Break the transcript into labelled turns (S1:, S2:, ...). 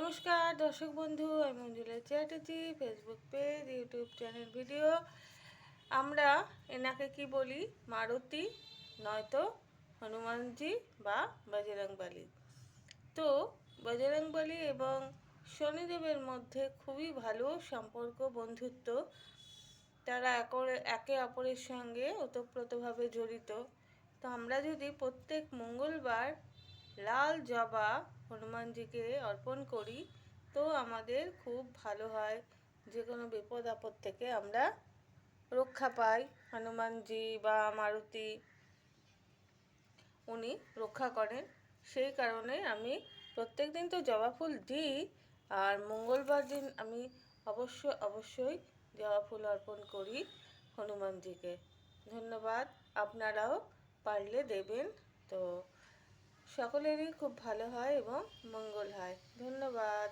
S1: নমস্কার দর্শক বন্ধু, আমি Manjula Chatterjee. Facebook page, YouTube channel video. আমরা এনাকে কি বলি? মারুতি, নয়তো হনুমানজি বা বজরংবলী। তো বজরংবলী এবং শনিদেবের মধ্যে খুবই ভালো সম্পর্ক, বন্ধুত্ব। তারা একে অপরের সঙ্গে ওতপ্রোতভাবে জড়িত। তো আমরা যদি প্রত্যেক মঙ্গলবার লাল জবা হনুমানজিকে অর্পণ করি তো আমাদের খুব ভালো হয়। যে কোনো বিপদ আপদ থেকে আমরা রক্ষা পাই। হনুমানজি বা মারুতি উনি রক্ষা করেন। সেই কারণে আমি প্রত্যেক দিন তো জবা ফুল দিই, আর মঙ্গলবার দিন আমি অবশ্যই জবা ফুল অর্পণ করি হনুমানজিকে। ধন্যবাদ। আপনারাও পারলে দেবেন, তো সকলেরই খুব ভালো হয় এবং মঙ্গল হয়। ধন্যবাদ।